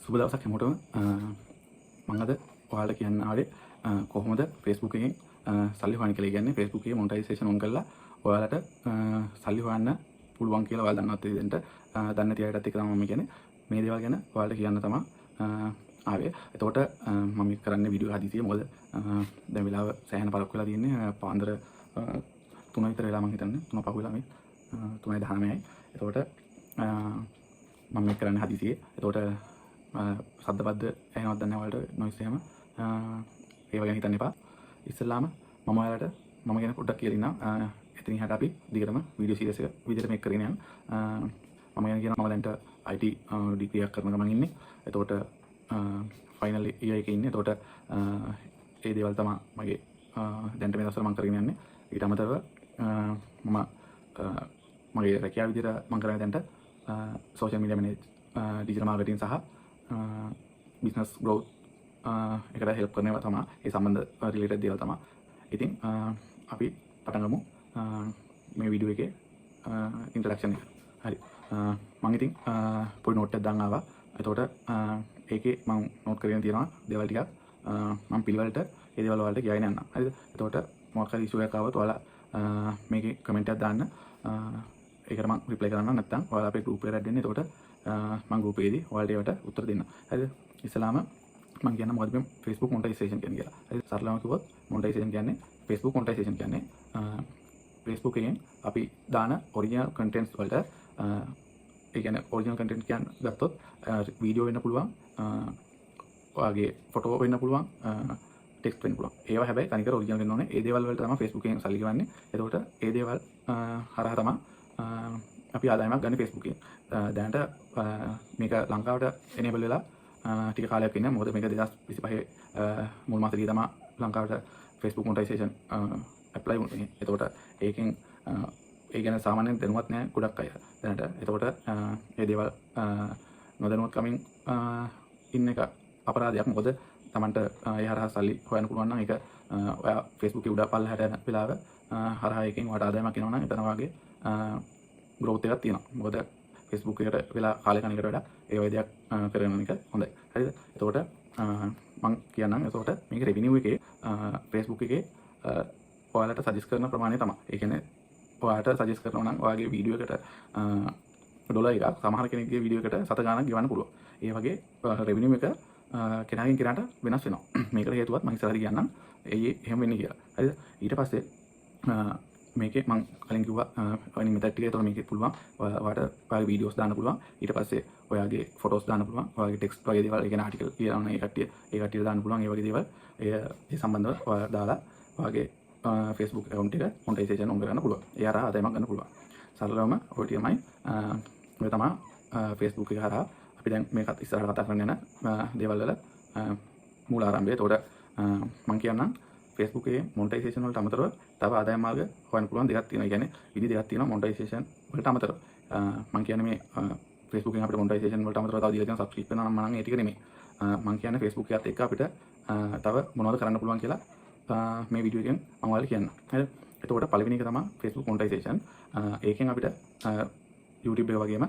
සුබ දවසක් හැමෝටම මම අද ඔයාලට කියන්න ආවේ කොහොමද Facebook එකෙන් සල්ලි හොයන්න කියලා. කියන්නේ Facebook එකේ මොනිටයිසේෂන් ඔන් කරලා ඔයාලට සල්ලි හොයන්න පුළුවන් කියලා ඔයාලා දන්නවත් ඉතින්ට දන්නේ නැති අයටත් එක තමයි මම කියන්නේ මේ දේවල් ගැන ඔයාලට කියන්න තමයි ආවේ. එතකොට මම මේ කරන්නේ වීඩියෝ හදිසියෙ මොකද දැන් වෙලාව සෑහෙන පරක් වෙලා තියෙන්නේ පාන්දර 3 විතර වෙලා මම හිතන්නේ 3 පහ වෙලා මේ 3:19යි. එතකොට මම මේ කරන්නේ හදිසියෙ. එතකොට සද්දපද්ද ඇහෙනවද දන්නේ නැහැ ඔයාලට නොයිස් එහෙම ඒ වගේ හිතන්න එපා. ඉස්සෙල්ලාම මම ඔයාලට මම ගැන පොඩ්ඩක් කියලා ඉන්නම්. එතනින් එහාට අපි දිගටම වීඩියෝ සීරීස් එක විදිහට මේක කරගෙන යන්න. මම ගැන කියනවා මම දැන්ට IT ඩිග්‍රී එකක් කරන ගමන් ඉන්නේ. එතකොට ෆයිනල් ඉයර් එකේ ඉන්නේ. එතකොට ඒ දේවල් තමයි මගේ දැන්ට මේ දවස්වල මම කරගෙන යන්නේ. ඊට අමතරව මම මගේ රැකියාව විදිහට මම කරන්නේ දැන්ට social media manage digital marketing සහ බිස්නස් ග්‍රෝත් එකට හෙල්ප් කරනවා තමයි. ඒ සම්බන්ධ රිලේටඩ් දේවල් තමයි. ඉතින් අපි පටන් ගමු මේ වීඩියෝ එකේ ඉන්ට්‍රොඩක්ෂන් එක. හරි. මම ඉතින් පොඩි නෝට් එකක් දාන් ආවා. එතකොට ඒකේ මම නෝට් කරගෙන තියෙනවා දේවල් ටිකක්. මම පිළිවෙලට ඒ දේවල් වලට ගියාගෙන යන්නම්. හරිද? එතකොට මොකක් හරි ඉෂුව එකක් ආවොත් ඔයාලා මේකේ කමෙන්ට් එකක් දාන්න. ඒකට මම රිප්ලයි කරන්නම්. නැත්නම් ඔයාලා අපේ ගෲප් එකට ඇඩ් වෙන්න. එතකොට මම ගෲප් එකේදී ඔයාලට ඒවට උත්තර දෙන්න. හරිද? ඉස්සලාම මම කියන්න මොකද මේ Facebook මොනිටයිසේෂන් කියන්නේ කියලා. හරි සරලවම කිව්වොත් මොනිටයිසේෂන් කියන්නේ Facebook මොනිටයිසේෂන් කියන්නේ Facebook එකෙන් අපි දාන ඔරිජිනල් කන්ටෙන්ට්ස් වලට ඒ කියන්නේ ඔරිජිනල් කන්ටෙන්ට් කියන්නේ ගත්තොත් වීඩියෝ වෙන්න පුළුවන්, ඔයාගේ ෆොටෝ වෙන්න පුළුවන්, ටෙක්ස්ට් වෙන්න පුළුවන්. ඒවා හැබැයි තනිකර ඔරිජිනල් වෙන්න ඕනේ. ඒ දේවල් වලට තමයි Facebook එකෙන් සල්ලි ගවන්නේ. එතකොට ඒ දේවල් හරහා තමයි අපි ආදායමක් ගන්න Facebook එකෙන්. දැනට මේක ලංකාවට එනේබල් වෙලා ටික කාලයක් ඉන්නේ. මොකද මේක 2025 මුල් මාසෙදී තමයි ලංකාවට Facebook මොනිටයිසේෂන් ඇප්ලයි වුණේ. එතකොට ඒකෙන් ඒ ගැන සාමාන්‍යයෙන් දැනුවත් නැහැ ගොඩක් අය දැනට. එතකොට මේ දේවල් නොදැනුවත් කමින් ඉන්න එක අපරාධයක්. මොකද Tamanට ඒ හරහා සල්ලි හොයන්න පුළුවන් නම් ඒක ඔයා Facebook එකේ උඩ පල්ලෙහාට යන වෙලාව හරහා එකෙන් ඔයාට ආදායමක් එනවා නම් එතන වගේ growth එකක් තියෙනවා. මොකද Facebook එකට වෙලා කාලේ කණේකට වඩා ඒ වගේ දෙයක් කරන එක හොඳයි. හරිද? එතකොට මම කියන්නම්. එතකොට මේක රෙවිනියු එකේ Facebook එකේ ඔයාලට සජෙස්ට් කරන ප්‍රමාණය තමයි. ඒ කියන්නේ ඔයාලට සජෙස්ට් කරනවා නම් ඔයාගේ වීඩියෝ එකට ඩොලර් එකක් සමහර කෙනෙක්ගේ වීඩියෝ එකට සත ගාණක් ගෙවන්න පුළුවන්. ඒ වගේ රෙවිනියු එක කෙනාගෙන් කෙනාට වෙනස් වෙනවා. මේකට හේතුවත් මම ඉස්සරහට කියන්නම්. එහෙම වෙන්නේ කියලා. හරිද? ඊට පස්සේ මේකේ මම කලින් කිව්වා අනිත් මෙතන ටික ඒතකොට මේකේ පුළුවන් ඔයාලට ඔයාගේ වීඩියෝස් දාන්න පුළුවන්. ඊට පස්සේ ඔයාගේ ෆොටෝස් දාන්න පුළුවන්. ඔයාගේ ටෙක්ස්ට් වගේ දේවල්, ඒ කියන්නේ ආටිකල් කියනවා නම් ඒ කට්ටිය දාන්න පුළුවන්. ඒ වගේ දේවල් ඒ සම්බන්ධව ඔයාලා දාලා ඔයාගේ Facebook account එක මොනිටයිසේෂන් ඔන් කරගන්න පුළුවන්. ඒ හරහා ආදායමක් ගන්න පුළුවන්. සරලවම ඔය ටිකමයි ඔය තමයි Facebook එක හරහා අපි දැන් මේකත් ඉස්සරහට කතා කරන්න යන දේවල් වල මූල ආරම්භය. එතකොට මම කියන්නම් Facebook එකේ මොනිටයිසේෂන් වලට අමතරව තව ආදායම් මාර්ග හොයන්න පුළුවන් දෙකක් තියෙනවා. ඒ කියන්නේ විදි දෙකක් තියෙනවා මොනිටයිසේෂන් වලට අමතරව. මම කියන්නේ මේ Facebook එකෙන් අපිට මොනිටයිසේෂන් වලට අමතරව තව දීලා තියෙන සබ්ස්ක්‍රිප්ෂන් වෙනවා නම් මම ඒ ටික නෙමෙයි. මම කියන්නේ Facebook එකත් එක්ක අපිට තව මොනවද කරන්න පුළුවන් කියලා මේ වීඩියෝ එකෙන් මම ඔයාලට කියන්නම්. හරිද? එතකොට පළවෙනි එක තමයි Facebook මොනිටයිසේෂන්. ඒකෙන් අපිට YouTube එක වගේම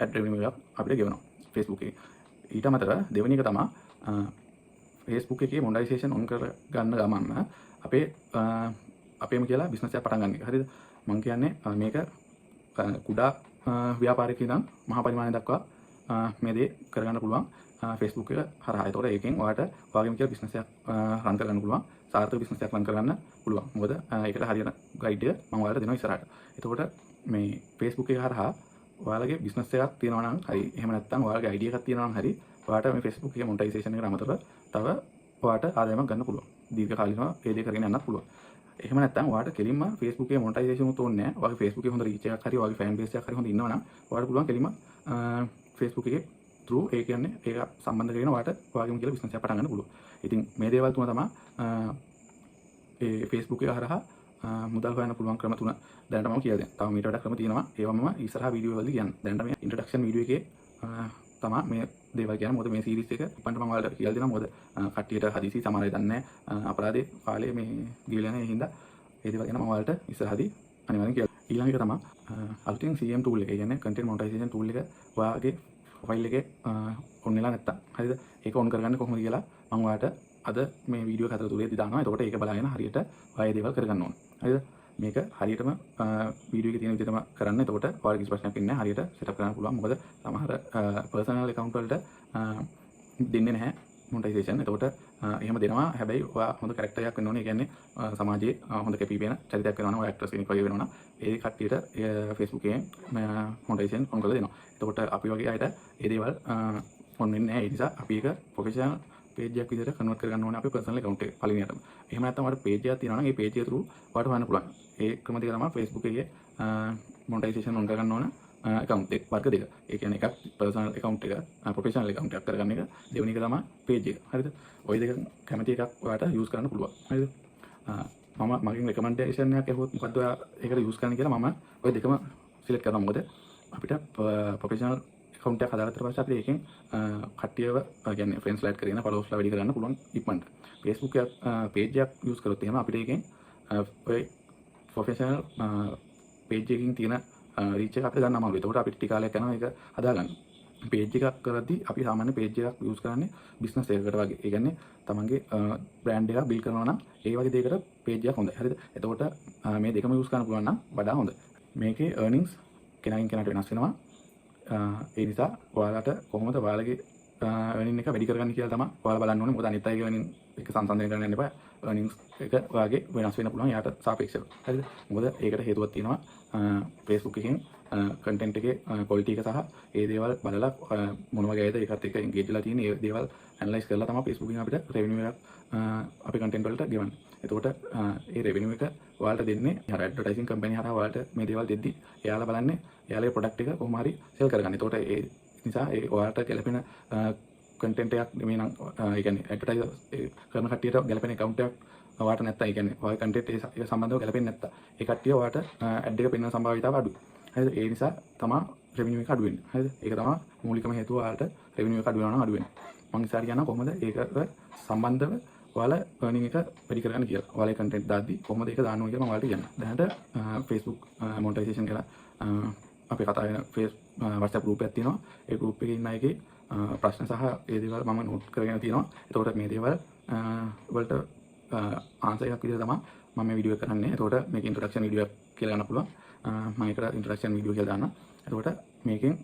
ad revenue එකක් අපිට ගෙවනවා Facebook එකේ. ඊට අමතරව දෙවෙනි එක තමයි Facebook එකේ මොනිටයිසේෂන් ඔන් කර ගන්න ගමන් අපේම කියලා බිස්නස් එකක් පටන් ගන්න එක. හරිද? මම කියන්නේ මේක කුඩා ව්‍යාපාරික ඉඳන් මහා පරිමාණය දක්වා මේ දේ කරගන්න පුළුවන් Facebook එක හරහා. ඒතකොට ඒකෙන් ඔයාලට ඔයාගේම කියලා බිස්නස් එකක් රන් කරගන්න පුළුවන්. සාර්ථක බිස්නස් එකක් රන් කරගන්න පුළුවන්. මොකද ඒකට හරියන ගයිඩ් එක මම ඔයාලට දෙනවා ඉස්සරහට. එතකොට මේ Facebook එක හරහා ඔයාලගේ බිස්නස් එකක් තියෙනවා නම් හරි, එහෙම නැත්නම් ඔයාලගේ අයිඩියා එකක් තියෙනවා නම් හරි, ඔයාලට මේ Facebook එකේ මොනිටයිසේෂන් එකට අමතරව තව ඔයාලට ආදායමක් ගන්න පුළුවන්. දීර්ඝ කාලිනව ඒ දේ කරගෙන යන්නත් පුළුවන්. එහෙම නැත්නම් ඔයාලට කෙලින්ම Facebook එකේ මොනිටයිසේෂන් උත් ඕනේ නැහැ. ඔයාගේ Facebook එකේ හොඳ රීච් එකක් හරි, ඔයාගේ ෆෑන් බේස් එකක් හරි හොඳ ඉන්නවා නම් ඔයාලට පුළුවන් කෙලින්ම Facebook එකේ through ඒ කියන්නේ ඒක සම්බන්ධ කරගෙන ඔයාලට ඔයාගේම කියලා බිස්නස් එකක් පටන් ගන්න පුළුවන්. ඉතින් මේ දේවල් තුන තමයි ඒ Facebook එක හරහා මුදල් හොයන්න පුළුවන් ක්‍රම තුන දැනට මම කියලා දෙනවා. තව මීට වඩා ක්‍රම තියෙනවා. ඒවා මම ඉස්සරහා වීඩියෝ වලදී කියන්නම්. දැනට මේ ඉන්ට්‍රොඩක්ෂන් වීඩියෝ එකේ තමයි මේ දේවල් කියන්නේ. මොකද මේ සීරීස් එක ඉක්මනට මම ඔයාලට කියලා දෙනවා. මොකද කට්ටියට හදිසි සමහර අය දන්නේ නැහැ. අපරාධේ කාලේ මේ ගිවිලා නැහැ. ඒ හින්දා ඒ දේවල් ගැන මම ඔයාලට ඉස්සරහදී අනිවාර්යෙන් කියලා. ඊළඟ එක තමයි අලුතින් CM tool එක. ඒ කියන්නේ content monetization tool එක ඔයාගේ ප්‍රොෆයිල් එකේ ඔන් වෙලා නැත්තම් හරිද ඒක ඔන් කරගන්න කොහොමද කියලා මම ඔයාලට අද මේ වීඩියෝ එක අතර තුලේදී දානවා. එතකොට ඒක බලාගෙන හරියට ඔය දේවල් කරගන්න ඕන. හරිද? මේක හරියටම වීඩියෝ එකේ තියෙන විදිහටම කරන්න. එතකොට ඔයාලට කිසි ප්‍රශ්නයක් ඉන්නේ නැහැ. හරියට සෙටප් කරන්න පුළුවන්. මොකද සමහර පර්සනල් account වලට දෙන්නේ නැහැ මොනිටයිසේෂන්. එතකොට එහෙම දෙනවා. හැබැයි ඔයා හොඳ කැරක්ටර් එකක් වෙන්න ඕනේ. ඒ කියන්නේ සමාජයේ හොඳ කැපී පෙනෙන චරිතයක් වෙනවා නම් ඔය ඇක්ටර්ස් කෙනෙක් වගේ වෙනවා නම් ඒ කට්ටියට Facebook එකේ මොනිටයිසේෂන් ඔන් කරලා දෙනවා. එතකොට අපි වගේ අයට ඒ දේවල් ඔන් වෙන්නේ නැහැ. ඒ නිසා අපි ඒක ප්‍රොෆෙෂනල් page එකක් විදිහට කන්වර්ට් කරගන්න ඕනේ අපේ personal account එක පළවෙනියටම. එහෙම නැත්නම් ඔයාලට page එකක් තියෙනවා නම් ඒ page එක through ඔයාලට හොයන්න පුළුවන්. ඒ ක්‍රම දෙක තමයි Facebook එකේ මොනිටයිසේෂන් ඔන් කරගන්න ඕන account එක වර්ග දෙක. ඒ කියන්නේ එකක් personal account එක professional account එකක් කරගන්න එක. දෙවෙනි එක තමයි page එක. හරිද? ওই දෙක කැමති එකක් ඔයාලට use කරන්න පුළුවන්. හරිද? මම මගෙන් recommendation එකක් ඇහුවොත් මොකද්ද ඔයා ඒකට use කරන්න කියලා මම ওই දෙකම select කරනවා. මොකද අපිට professional account එකක් හදාගත්තට පස්සේ අපිට ඒකෙන් කට්ටියව කියන්නේ friends ලා add කරගෙන followers ලා වැඩි කරගන්න පුළුවන් ඉක්මනට. Facebook එකක් page එකක් use කරොත් එහෙම අපිට ඒකෙන් ඔය professional page එකකින් තියෙන reach එක අපිට ගන්න අමාරුයි. ඒකට අපිට ටික කාලයක් යනවා ඒක හදාගන්න. page එකක් කරද්දී අපි සාමාන්‍ය page එකක් use කරන්නේ business එකකට වගේ. ඒ කියන්නේ තමන්ගේ brand එකක් build කරනවා නම් ඒ වගේ දෙයකට page එකක් හොඳයි. හරිද? එතකොට මේ දෙකම use කරන්න පුළුවන් නම් වඩා හොඳයි. මේකේ earnings කෙනකින් කෙනාට වෙනස් වෙනවා. ඒ නිසා ඔයාලට කොහොමද ඔයාලගේ earning එක වැඩි කරගන්න කියලා තමයි ඔයාලා බලන්න ඕනේ. මොකද අනිත් අයගේ earning එක සංසන්දනය කරන්න යන්න එපා. earnings එක ඔයාගේ වෙනස් වෙන්න පුළුවන් යාට සාපේක්ෂව. හරිද? මොකද ඒකට හේතුවක් තියෙනවා Facebook එකෙන් content එකේ quality එක සහ ඒ දේවල් බලලා මොන වගේද ඒකත් එක්ක engage වෙලා තියෙන ඒ දේවල් analyze කරලා තමයි Facebook එකෙන් අපිට revenue එකක් අපේ content වලට ගෙවන්නේ. එතකොට ඒ revenue එක ඔයාලට දෙන්නේ අර advertising company හරහා ඔයාලට මේ දේවල් දෙද්දි එයාලා බලන්නේ එයාලගේ product එක කොහොම හරි sell කරගන්න. එතකොට ඒ නිසා ඒ ඔයාලට ගැලපෙන content එකක් මේ නම් ඒ කියන්නේ advertise කරන කට්ටියට ගැලපෙන account එකක් ඔයාලට නැත්තම් ඒ කියන්නේ ඔයාගේ content එක සම්බන්ධව ගැලපෙන්නේ නැත්තම් ඒ කට්ටිය ඔයාලට ad එක පෙන්වන සම්භාවිතාව අඩුයි. හරිද? ඒ නිසා තමයි revenue එක අඩු වෙන්නේ. හරිද? ඒක තමයි මූලිකම හේතුව ඔයාලට revenue එක අඩු වෙනවා නම් අඩු වෙන්නේ. මම ඉස්සරහ කියනවා කොහොමද ඒකට සම්බන්ධව ඔයාලා earning එක වැඩි කරගන්න කියලා. ඔයාලේ content දාද්දි කොහොමද ඒක දාන්න ඕන කියලා මම ඔයාලට කියන්නම්. දැනට Facebook monetization කියලා අපේ කතා වෙන WhatsApp group එකක් තියෙනවා. ඒ group එකේ ඉන්න අයගේ ප්‍රශ්න සහ ඒ දේවල් මම note කරගෙන තියෙනවා. එතකොට මේ දේවල් වලට answer එකක් විදිහට තමයි මම මේ වීඩියෝ එක කරන්නේ. එතකොට මේක introduction video එකක් කියලා ගන්න පුළුවන්. මම ඒකට introduction video කියලා දාන්නම්. එතකොට මේකෙන්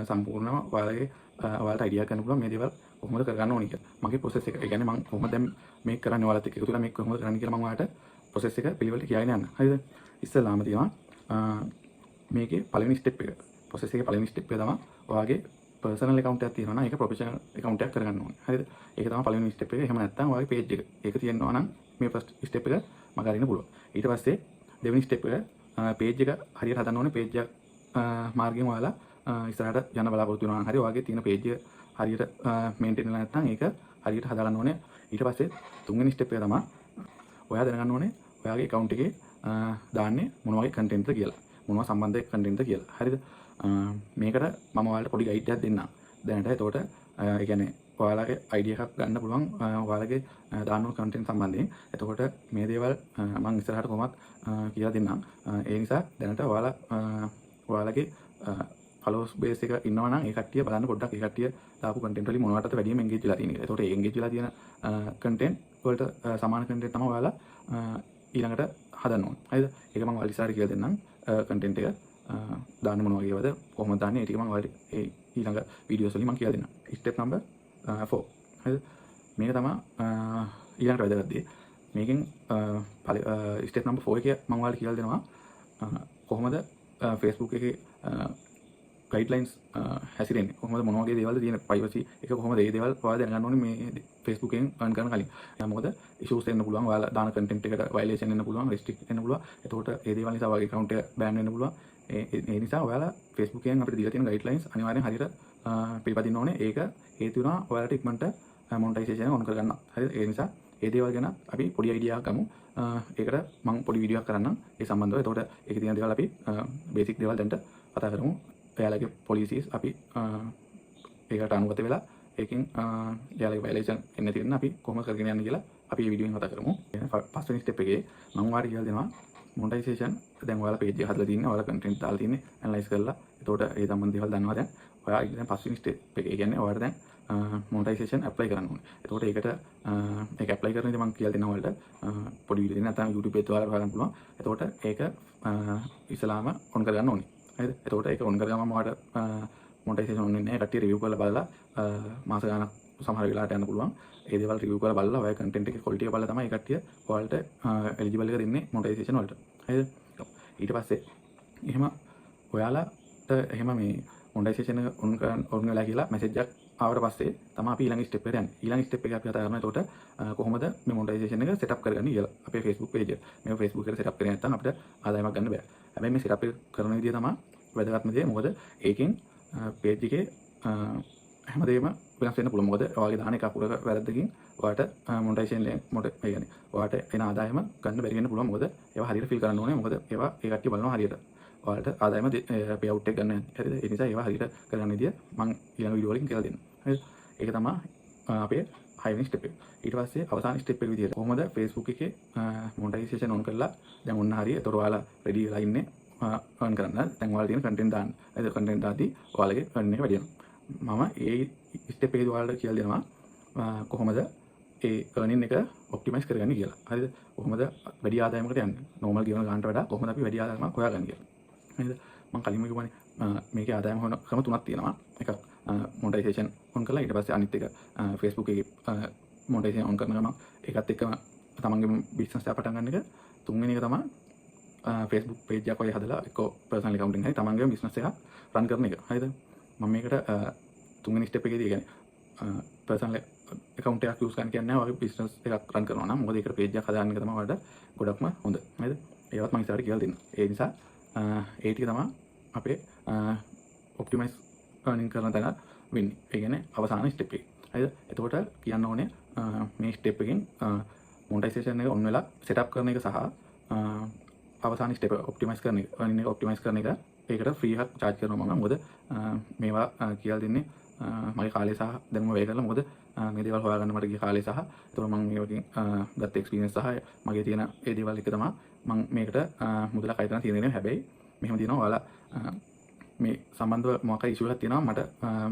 සම්පූර්ණව ඔයාලට idea ගන්න පුළුවන් මේ දේවල් කොහොමද කරගන්න ඕනේ කියලා. මගේ process එක. ඒ කියන්නේ මම කොහොමද දැන් මේක කරන්නේ ඔයාලත් එක්ක එකතු වෙලා මේක කොහොමද කරන්නේ කියලා මම ඔයාලට process එක පිළිවෙලට කියලාගෙන යන්න. හරිද? ඉස්සෙල්ලාම තියෙනවා මේකේ පළවෙනි step එක. process එකේ පළවෙනි step එක තමයි ඔයාගේ personal account එකක් තියෙනවා නම් ඒක professional account එකක් කරගන්න ඕනේ. හරිද? ඒක තමයි පළවෙනි step එක. එහෙම නැත්නම් ඔයාගේ page එක. ඒක තියෙනවා නම් මේ first step එක මග අරින්න පුළුවන්. ඊට පස්සේ දෙවෙනි step එක page එක හරියට හදන්න ඕනේ. page එක මාර්ගයෙන් ඔයාලා ඉස්සරහට යන්න බලාපොරොත්තු වෙනවා නම් හරි ඔයාගේ තියෙන page එක හරියට මේන්ටේන් වෙලා නැත්නම් ඒක හරියට හදාගන්න ඕනේ. ඊට පස්සේ තුන්වෙනි ස්ටෙප් එක තමයි ඔයා දැනගන්න ඕනේ ඔයාගේ account එකේ දාන්නේ මොන වගේ content ද කියලා. මොනවා සම්බන්ධ content ද කියලා. හරිද? මේකට මම ඔයාලට පොඩි guide එකක් දෙන්නම්. දැනට එතකොට ඒ කියන්නේ ඔයාලගේ idea එකක් ගන්න පුළුවන් ඔයාලගේ දාන්න ඕන content සම්බන්ධයෙන්. එතකොට මේ දේවල් මම ඉස්සරහට කොහොමත් කියලා දෙන්නම්. ඒ නිසා දැනට ඔයාලගේ followers base එක ඉන්නවා නම් ඒ කට්ටිය බලන්න පොඩ්ඩක් ඒ කට්ටිය දාපු content වලින් මොනවටද වැඩිම engage වෙලා තියෙන්නේ. ඒකට ඒ engage වෙලා තියෙන content වලට සමාන content තමයි ඔයාලා ඊළඟට හදන්න ඕනේ. හරිද? ඒක මම ඔයාලට ඉස්සරහ කියලා දෙන්නම්. content එක දාන්න මොන වගේවද කොහොමද දාන්නේ ඒ ටික මම ඔයාලට ඒ ඊළඟ videos වලින් මම කියලා දෙන්නම්. step number 4. හරිද? මේක තමයි ඊළඟට වැදගත් දේ. මේකෙන් step number 4 එකේ මම ඔයාලට කියලා දෙනවා කොහොමද Facebook එකේ guidelines හැසිරෙන්නේ කොහොමද මොන වගේ දේවල්ද තියෙන privacy එක කොහොමද ඒ දේවල් ඔයාලා දැනගන්න ඕනේ මේ Facebook එකෙන් earn කරන කලින්. එහෙනම් මොකද issues එන්න පුළුවන් ඔයාලා දාන content එකට violation එන්න පුළුවන් restrict එන්න පුළුවන්. එතකොට ඒ දේවල් නිසා ඔයාගේ account එක ban වෙන්න පුළුවන්. ඒ නිසා ඔයාලා Facebook එකෙන් අපිට දීලා තියෙන guidelines අනිවාර්යෙන් හරියට පිළිපදින්න ඕනේ. ඒක හේතු වෙනවා ඔයාලට ඉක්මනට monetization on කරගන්න. හරිද? ඒ නිසා ඒ දේවල් ගැන අපි පොඩි idea එකක් ගමු. ඒකට මම පොඩි වීඩියෝ එකක් කරන්නම් ඒ සම්බන්ධව. එතකොට ඒකේ තියෙන දේවල් අපි basic දේවල් දැන්ට කතා කරමු. එයාලගේ policies අපි ඒකට අනුගත වෙලා ඒකෙන් එයාලගේ violation එන්න තියෙන අපි කොහොමද කරගෙන යන්නේ කියලා අපි මේ වීඩියෝෙන් කතා කරමු. පස්වෙනි step එකේ මම ඔයාලට කියලා දෙනවා monetization දැන් ඔයාලා page එක හදලා තින්නේ ඔයාලා content දාලා තින්නේ analyze කරලා. එතකොට ඒ සම්බන්ධ දේවල් දන්නවා දැන්. ඔයා දැන් පස්වෙනි ස්ටෙප් එක. ඒ කියන්නේ ඔයාලට දැන් මොනිටයිසේෂන් ඇප්ලයි කරන්න ඕනේ. එතකොට ඒකට ඒක ඇප්ලයි කරන විදිහ මම කියලා දෙනවා ඔයාලට. පොඩි වීඩියෝ දෙන්න නැත්නම් YouTube එකේ ඔයාලා හොයාගන්න පුළුවන්. එතකොට ඒක ඉස්සලාම ඔන් කරගන්න ඕනේ. හරිද? එතකොට ඒක ඔන් කරගමම ඔයාලට මොනිටයිසේෂන් ඔන් වෙන්නේ නැහැ. කට්ටිය රිවිව් කරලා බලලා මාස ගාණක් සමහර වෙලාවට යන්න පුළුවන්. ඒ දේවල් රිවිව් කරලා බලලා ඔය කන්ටෙන්ට් එකේ ක්වොලිටි එක බලලා තමයි ඒ කට්ටිය ඔයාලට එලිජිබල් එක දෙන්නේ මොනිටයිසේෂන් වලට. හරිද? ඊට පස්සේ එහෙම ඔයාලට එහෙම මේ මොනිටයිසේෂන් එක ඔන් වෙලා කියලා මැසේජ් එකක් ආවට පස්සේ තමයි අපි ඊළඟ ස්ටෙප් එකට යන්නේ. ඊළඟ ස්ටෙප් එක අපි කතා කරනවා එතකොට කොහොමද මේ මොනිටයිසේෂන් එක සෙටප් කරගන්නේ කියලා. අපේ Facebook page එක. මේ Facebook එකට සෙටප් කරේ නැත්නම් අපිට ආදායමක් ගන්න බෑ. හැබැයි මේ සෙටප් එක කරන විදිය තමයි වැදගත්ම දේ. මොකද ඒකෙන් page එකේ හැමදේම වෙනස් වෙන්න පුළුවන්. මොකද ඔයාගේ දාන එක අකුරක වැරද්දකින් ඔයාට මොනිටයිසේෂන් ඒ කියන්නේ ඔයාට එන ආදායම ගන්න බැරි වෙන්න පුළුවන්. මොකද ඒවා හරියට ෆිල් කරන්න ඕනේ. මොකද ඒවා ඒ කට්ටිය බලනවා හරියට. ඔයාලට ආදායම පේ අවුට් එක ගන්න. හරිද? ඒ නිසා ඒවා හරියට කරගන්න විදිය මම ඊළඟ වීඩියෝ වලින් කියලා දෙන්නම්. හරිද? ඒක තමයි අපේ 6 වෙනි ස්ටෙප් එක. ඊට පස්සේ අවසාන ස්ටෙප් එක විදියට කොහොමද Facebook එකේ මොනිටයිසේෂන් ඔන් කරලා දැන් ඔන්න හරිය. ඒතර ඔයාලා රෙඩි වෙලා ඉන්නේ earn කරන්න. දැන් ඔයාලා තියෙන content දාන්න. හරිද? content දාද්දී ඔයාලගේ earn එක වැඩි වෙනවා. මම ඒ ස්ටෙප් එකේදී ඔයාලට කියලා දෙනවා කොහොමද ඒ earning එක ඔප්ටිමයිස් කරගන්නේ කියලා. හරිද? කොහොමද වැඩි ආදායමකට යන්නේ? normal ගෙවන ගානට වඩා කොහොමද අපි වැඩි ආදායමක් හොයාගන්නේ කියලා. හරිද? මම කලින්ම කිව්වනේ මේකේ ආදායම හොයන ක්‍රම තුනක් තියෙනවා. එකක් මොනිටයිසේෂන් ඔන් කරලා ඊට පස්සේ අනිත් එක Facebook එකේ මොනිටයිසේෂන් ඔන් කරන ගමන් ඒකත් එක්කම තමන්ගේ බිස්නස් එක පටන් ගන්න එක. තුන්වෙනි එක තමයි Facebook page එකක් ඔය හදලා එක්ක personal accounting හරි තමන්ගේ බිස්නස් එක රන් කරන එක. හරිද? මම මේකට තුන්වෙනි ස්ටෙප් එකේදී කියන්නේ personal account එකක් use කරන්න කියන්නේ ඔයාගේ බිස්නස් එකක් රන් කරනවා නම් මොකද ඒකට page එකක් හදාගන්න එක තමයි ඔයාලට ගොඩක්ම හොඳ. හරිද? ඒවත් මම ඉස්සරහට කියලා දෙන්නම්. ඒ නිසා ඒ ටික තමයි අපේ ඔප්ටිමයිස් earning කරන තැන වෙන්නේ. ඒ කියන්නේ අවසාන ස්ටෙප් එක. හරිද? එතකොට කියන්න ඕනේ මේ ස්ටෙප් එකෙන් මොනිටයිසේෂන් එක ඔන් වෙලා සෙටප් කරන එක සහ අවසාන ස්ටෙප් ඔප්ටිමයිස් කරන එක, earning එක ඔප්ටිමයිස් කරන එක ඒකට ෆ්‍රී එකක් charge කරනවා මම. මොකද මේවා කියලා දෙන්නේ මගේ කාලය සහ දැනුම වැය කරලා. මොකද මේ දේවල් හොයාගන්න මට ගිය කාලය සහ ඒතකොට මම මේවකින් ගත්ත එක්ස්පීරියන්ස් සහ මගේ තියෙන ඒ දේවල් එක තමයි මම මේකට මුදලක් අය කරන තියෙන්නේ. හැබැයි මෙහෙම තියෙනවා ඔයාලා මේ සම්බන්ධව මොකක් හරි ඉෂුව එකක් තියෙනවා මට